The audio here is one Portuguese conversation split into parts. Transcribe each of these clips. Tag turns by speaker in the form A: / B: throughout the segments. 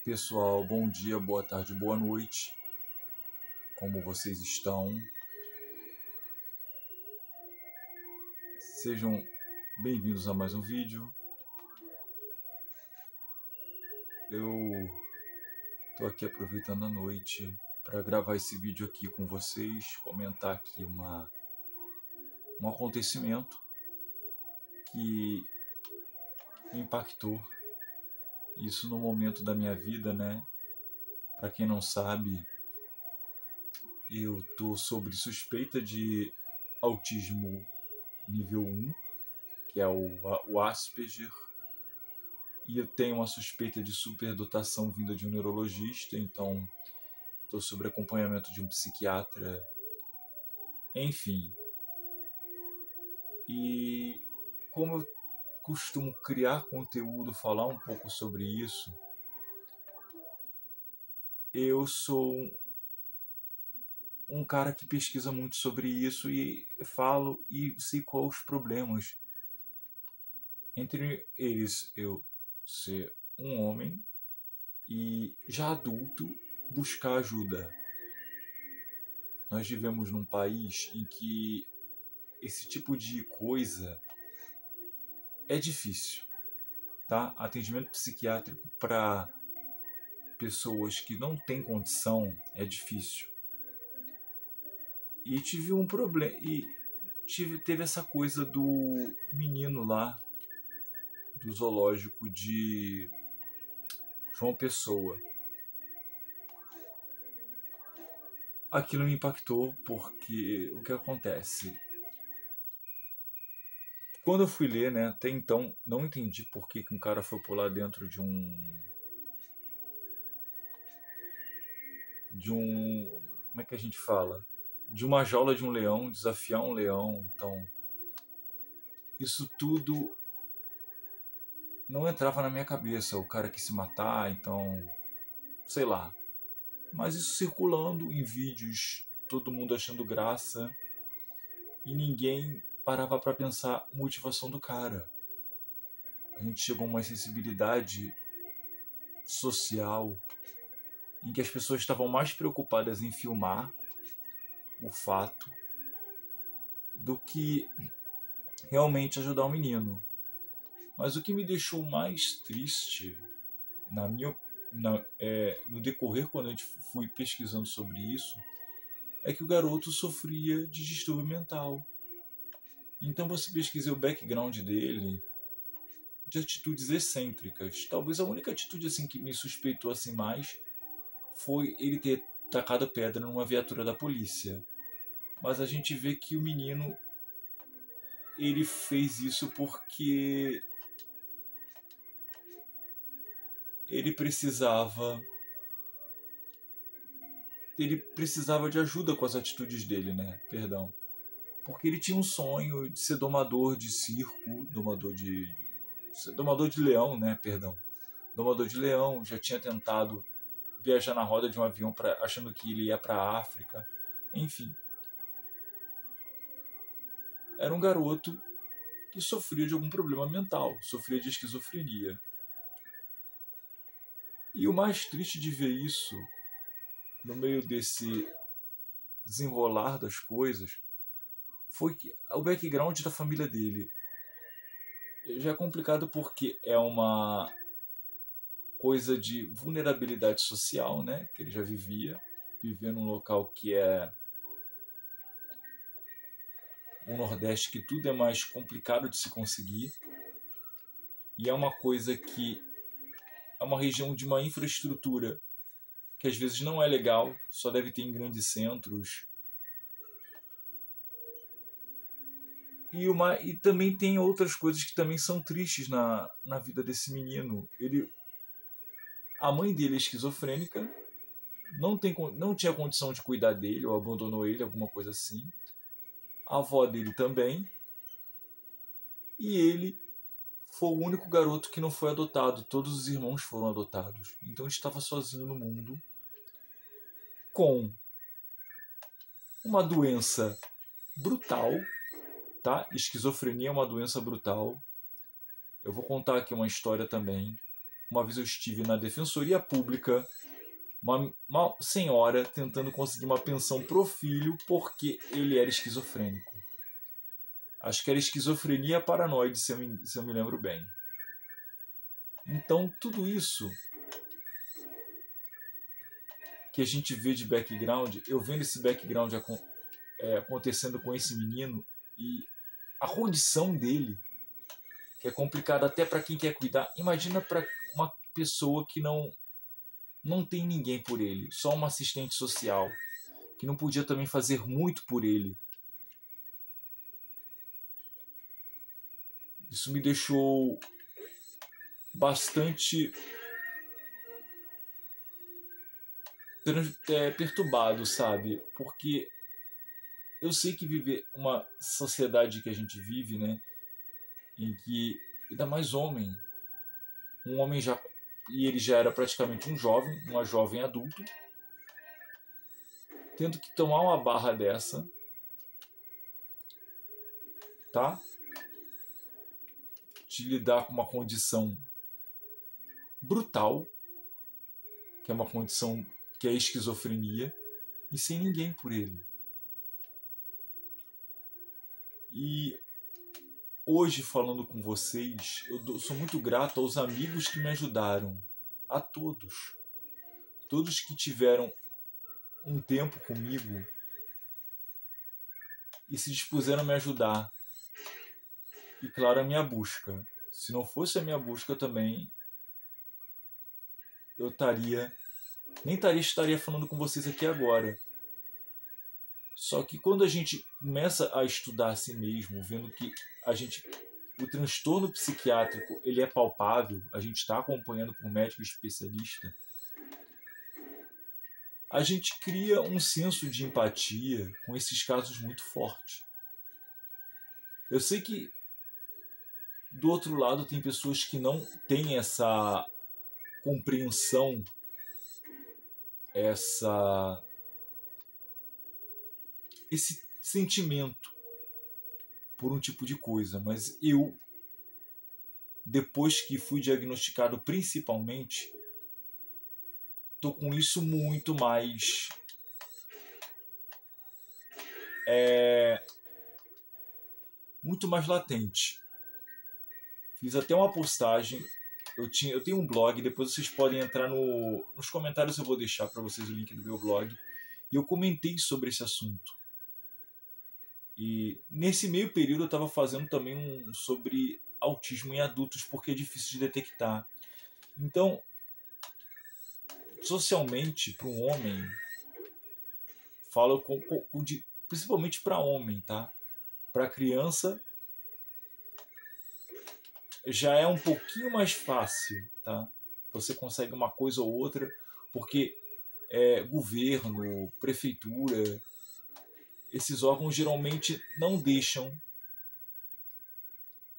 A: Pessoal, bom dia, boa tarde, boa noite. Como vocês estão? Sejam bem-vindos a mais um vídeo. Eu tô aqui aproveitando a noite para gravar esse vídeo aqui com vocês, comentar aqui um acontecimento que me impactou. Isso no momento da minha vida, né? Para quem não sabe, eu tô sob suspeita de autismo nível 1, que é o Asperger, e eu tenho uma suspeita de superdotação vinda de um neurologista, então estou sob acompanhamento de um psiquiatra, enfim. E como eu costumo criar conteúdo, falar um pouco sobre isso, eu sou um cara que pesquisa muito sobre isso e falo e sei quais os problemas. Entre eles, eu ser um homem e já adulto buscar ajuda. Nós vivemos num país em que esse tipo de coisa é difícil, tá? Atendimento psiquiátrico para pessoas que não têm condição é difícil. E tive um problema, teve essa coisa do menino lá do zoológico de João Pessoa. Aquilo me impactou porque o que acontece? Quando eu fui ler, né, até então não entendi por que um cara foi pular dentro de um como é que a gente fala? De uma jaula de um leão, desafiar um leão. Então, isso tudo não entrava na minha cabeça. O cara quis se matar, então, sei lá. Mas isso circulando em vídeos, todo mundo achando graça, e ninguém parava para pensar a motivação do cara. A gente chegou a uma sensibilidade social em que as pessoas estavam mais preocupadas em filmar o fato do que realmente ajudar o menino. Mas o que me deixou mais triste, no decorrer, quando eu fui pesquisando sobre isso, é que o garoto sofria de distúrbio mental. Então você pesquisa o background dele, de atitudes excêntricas. Talvez a única atitude assim que me suspeitou assim mais foi ele ter tacado pedra numa viatura da polícia. Mas a gente vê que o menino, ele fez isso porque ele precisava de ajuda com as atitudes dele, né? Perdão. Porque ele tinha um sonho de ser domador de circo, domador de leão, né? Perdão. Domador de leão, já tinha tentado viajar na roda de um avião achando que ele ia para a África. Enfim. Era um garoto que sofria de algum problema mental, sofria de esquizofrenia. E o mais triste de ver isso, no meio desse desenrolar das coisas, foi que o background da família dele já é complicado porque é uma coisa de vulnerabilidade social, né? Que ele já vivia num local que é o Nordeste, que tudo é mais complicado de se conseguir, e é uma coisa que é uma região de uma infraestrutura que às vezes não é legal, só deve ter em grandes centros. E também tem outras coisas que também são tristes na vida desse menino. A mãe dele é esquizofrênica, não tinha condição de cuidar dele, ou abandonou ele, alguma coisa assim. A avó dele também. E ele foi o único garoto que não foi adotado. Todos os irmãos foram adotados. Então ele estava sozinho no mundo, com uma doença brutal, tá? Esquizofrenia é uma doença brutal. Eu vou contar aqui uma história também. uma vez eu estive na Defensoria Pública, uma senhora tentando conseguir uma pensão pro filho porque ele era esquizofrênico. Acho que era esquizofrenia paranoide, se eu me lembro bem. Então, tudo isso que a gente vê de background, eu vendo esse background acontecendo com esse menino e a condição dele, que é complicada até para quem quer cuidar. Imagina para uma pessoa que não tem ninguém por ele, só uma assistente social, que não podia também fazer muito por ele. Isso me deixou bastante perturbado, sabe? Porque eu sei que viver uma sociedade que a gente vive, né, em que ainda mais um homem já e ele já era praticamente um jovem, uma jovem adulto, tendo que tomar uma barra dessa, tá? De lidar com uma condição brutal, que é uma condição que é a esquizofrenia, e sem ninguém por ele. E hoje, falando com vocês, sou muito grato aos amigos que me ajudaram, a todos. Todos que tiveram um tempo comigo e se dispuseram a me ajudar. E claro, a minha busca. Se não fosse a minha busca também, eu nem estaria falando com vocês aqui agora. Só que quando a gente começa a estudar a si mesmo, vendo que o transtorno psiquiátrico ele é palpável, a gente está acompanhando por médico especialista, a gente cria um senso de empatia com esses casos muito forte. Eu sei que do outro lado tem pessoas que não têm essa compreensão, esse sentimento por um tipo de coisa, mas eu, depois que fui diagnosticado principalmente, tô com isso muito mais latente. Fiz até uma postagem, eu tenho um blog, depois vocês podem entrar nos comentários, eu vou deixar para vocês o link do meu blog, e eu comentei sobre esse assunto. E nesse meio período eu estava fazendo também sobre autismo em adultos, porque é difícil de detectar. Então, socialmente, para um homem, falo principalmente para homem, tá? Para criança já é um pouquinho mais fácil, tá? Você consegue uma coisa ou outra, porque governo, prefeitura, esses órgãos geralmente não deixam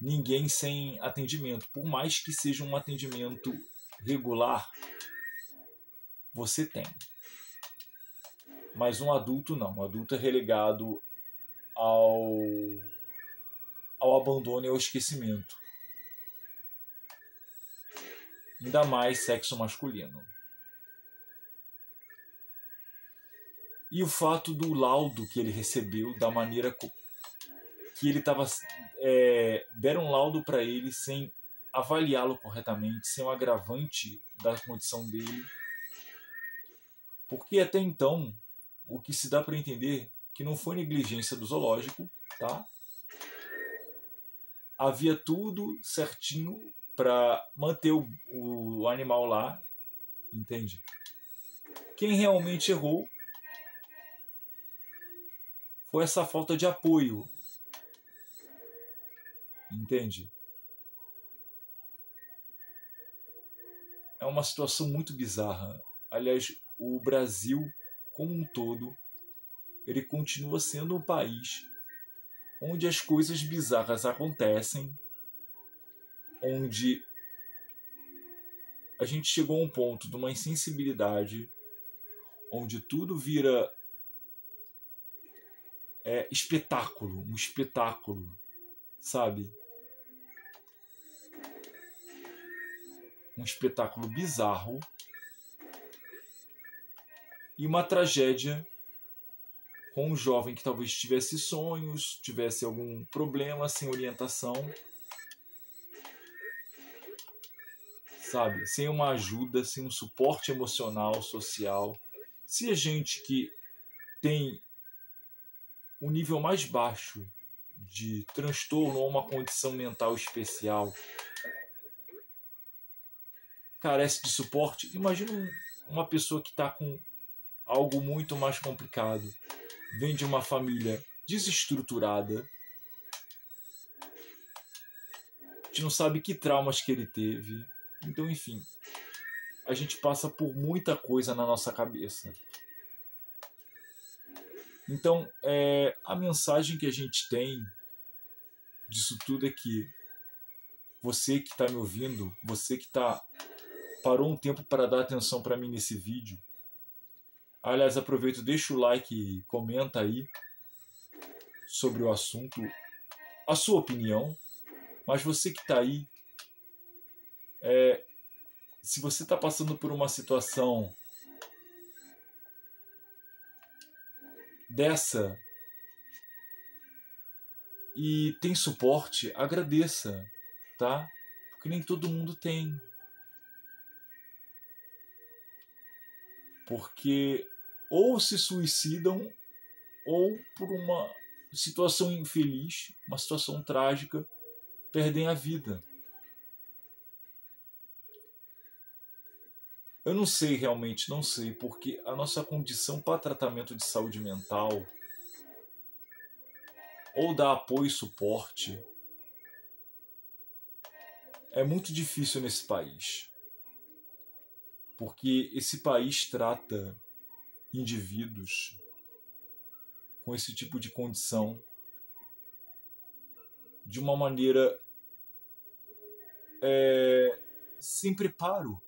A: ninguém sem atendimento. Por mais que seja um atendimento regular, você tem. Mas um adulto não. Um adulto é relegado ao abandono e ao esquecimento. Ainda mais sexo masculino. E o fato do laudo que ele recebeu, da maneira que ele estava... deram um laudo para ele sem avaliá-lo corretamente, sem o agravante da condição dele. Porque até então, o que se dá para entender que não foi negligência do zoológico, tá? Havia tudo certinho para manter o animal lá, entende? Quem realmente errou foi essa falta de apoio, entende? É uma situação muito bizarra. Aliás, o Brasil, como um todo, ele continua sendo um país onde as coisas bizarras acontecem, onde a gente chegou a um ponto de uma insensibilidade, onde tudo vira espetáculo, um espetáculo, sabe? um espetáculo bizarro e uma tragédia com um jovem que talvez tivesse sonhos, tivesse algum problema, sem orientação, sabe? Sem uma ajuda, sem um suporte emocional, social. Se a gente que tem o nível mais baixo de transtorno ou uma condição mental especial carece de suporte, imagina uma pessoa que está com algo muito mais complicado. Vem de uma família desestruturada, a gente não sabe que traumas que ele teve. Então, enfim, a gente passa por muita coisa na nossa cabeça. Então, a mensagem que a gente tem disso tudo é que você que está me ouvindo, você que parou um tempo para dar atenção para mim nesse vídeo, aliás, aproveito, deixa o like e comenta aí sobre o assunto, a sua opinião. Mas você que está aí, se você está passando por uma situação dessa e tem suporte, agradeça, tá? Porque nem todo mundo tem. Porque ou se suicidam ou por uma situação infeliz, uma situação trágica, perdem a vida. Eu não sei realmente, não sei, porque a nossa condição para tratamento de saúde mental ou dar apoio e suporte é muito difícil nesse país. Porque esse país trata indivíduos com esse tipo de condição de uma maneira sem preparo.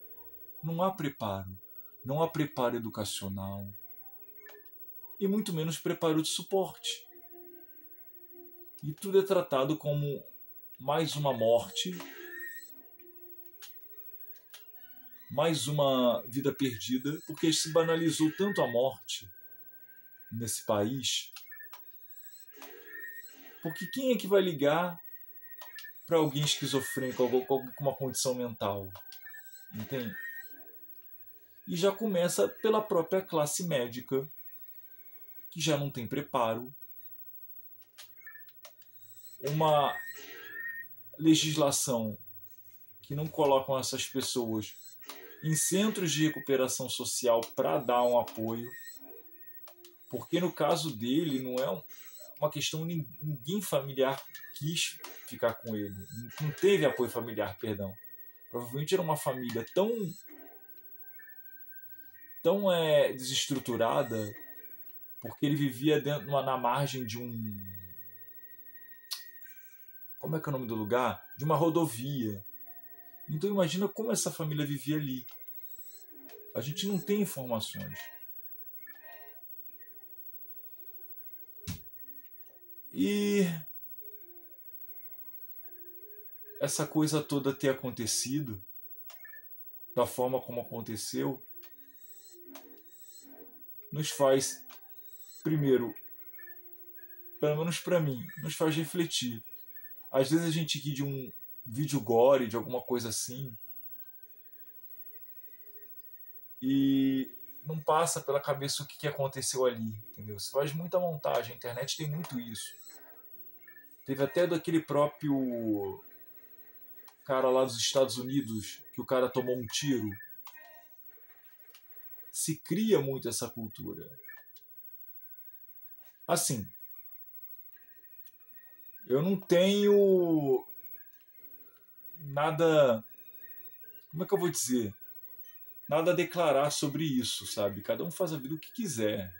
A: Não há preparo. Não há preparo educacional. E muito menos preparo de suporte. E tudo é tratado como mais uma morte, mais uma vida perdida, porque se banalizou tanto a morte nesse país. Porque quem é que vai ligar para alguém esquizofrênico com uma condição mental? Entende? E já começa pela própria classe médica, que já não tem preparo, uma legislação que não colocam essas pessoas em centros de recuperação social para dar um apoio, porque no caso dele não é uma questão, ninguém familiar quis ficar com ele, não teve apoio familiar, perdão. Provavelmente era uma família tão desestruturada, porque ele vivia na margem de como é que é o nome do lugar? De uma rodovia. Então imagina como essa família vivia ali. A gente não tem informações. E essa coisa toda ter acontecido da forma como aconteceu nos faz, primeiro, pelo menos para mim, nos faz refletir. Às vezes a gente ri de um vídeo gore, de alguma coisa assim, e não passa pela cabeça o que aconteceu ali, entendeu? Você faz muita montagem, a internet tem muito isso. Teve até daquele próprio cara lá dos Estados Unidos, que o cara tomou um tiro. Se cria muito essa cultura. Assim, eu não tenho nada, como é que eu vou dizer? Nada a declarar sobre isso, sabe? Cada um faz a vida o que quiser.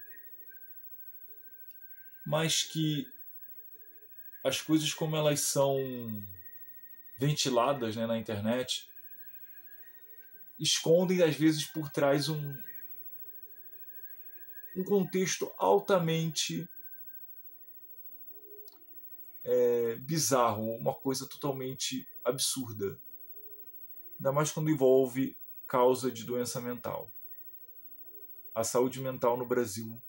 A: Mas que as coisas como elas são ventiladas, né, na internet, escondem às vezes por trás um contexto altamente bizarro, uma coisa totalmente absurda. ainda mais quando envolve causa de doença mental. A saúde mental no Brasil,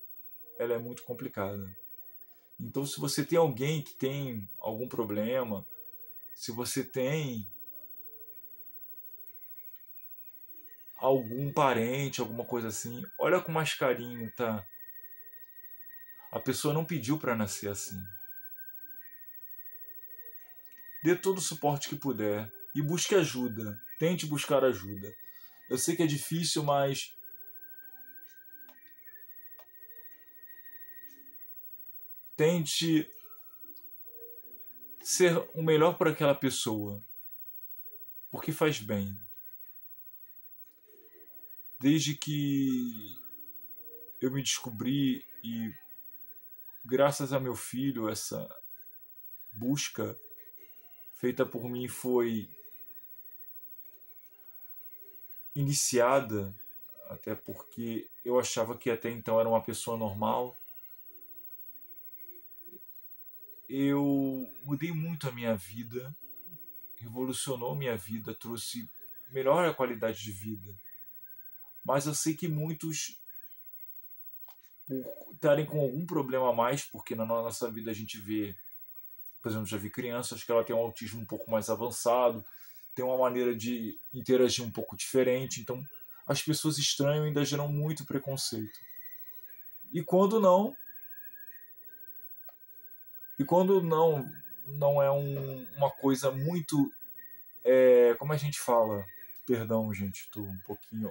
A: ela é muito complicada. Então, se você tem alguém que tem algum problema, se você tem algum parente, alguma coisa assim, olha com mais carinho, tá? A pessoa não pediu para nascer assim. Dê todo o suporte que puder e busque ajuda. Tente buscar ajuda. Eu sei que é difícil, mas tente ser o melhor para aquela pessoa, porque faz bem. Desde que eu me descobri e graças a meu filho, essa busca feita por mim foi iniciada, até porque eu achava que até então era uma pessoa normal. Eu mudei muito a minha vida, revolucionou minha vida, trouxe melhor a qualidade de vida. Mas eu sei que muitos, por estarem com algum problema a mais, porque na nossa vida a gente vê, por exemplo, já vi crianças que ela tem um autismo um pouco mais avançado, tem uma maneira de interagir um pouco diferente, então as pessoas estranham e ainda geram muito preconceito. E quando não, não é uma coisa muito, como a gente fala, perdão gente, estou um pouquinho,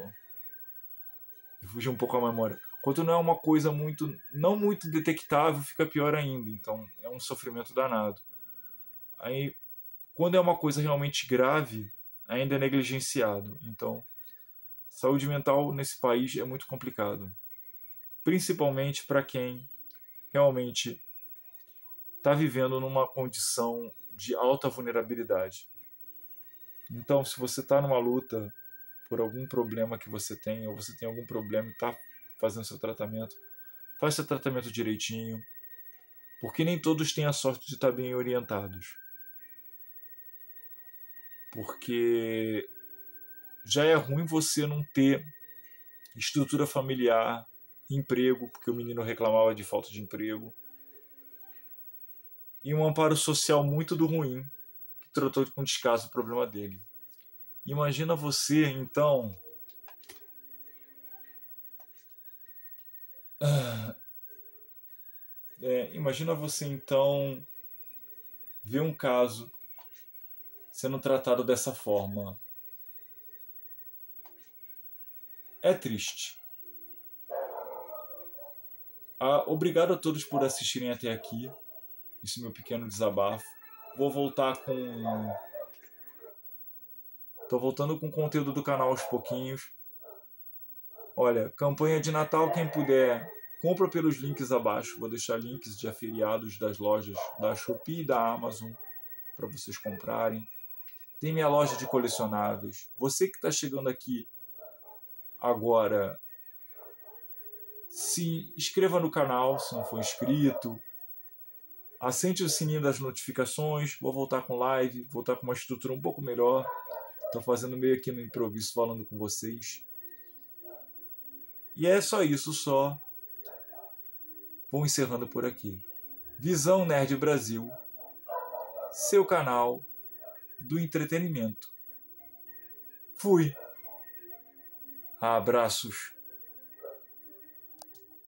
A: fugi um pouco a memória. Quando não é uma coisa muito, não muito detectável, fica pior ainda. Então é um sofrimento danado. Aí, quando é uma coisa realmente grave, ainda é negligenciado. Então, saúde mental nesse país é muito complicado, principalmente para quem realmente está vivendo numa condição de alta vulnerabilidade. Então, se você está numa luta por algum problema que você tem, ou você tem algum problema e está fazendo seu tratamento, faça seu tratamento direitinho, porque nem todos têm a sorte de estar bem orientados. Porque já é ruim você não ter estrutura familiar, emprego, porque o menino reclamava de falta de emprego, e um amparo social muito do ruim, que tratou com descaso o problema dele. Imagina você, então, imagina você então ver um caso sendo tratado dessa forma. É triste. Obrigado a todos por assistirem até aqui. Esse meu pequeno desabafo. Vou voltar com. Tô voltando com conteúdo do canal aos pouquinhos. Olha, campanha de Natal, quem puder, compra pelos links abaixo. Vou deixar links de afiliados das lojas da Shopee e da Amazon para vocês comprarem. Tem minha loja de colecionáveis. Você que está chegando aqui agora, se inscreva no canal se não for inscrito. Acende o sininho das notificações. Vou voltar com live, voltar com uma estrutura um pouco melhor. Estou fazendo meio aqui no improviso, falando com vocês. E é só isso, só. Vou encerrando por aqui. Visão Nerd Brasil, seu canal do entretenimento. Fui. Abraços.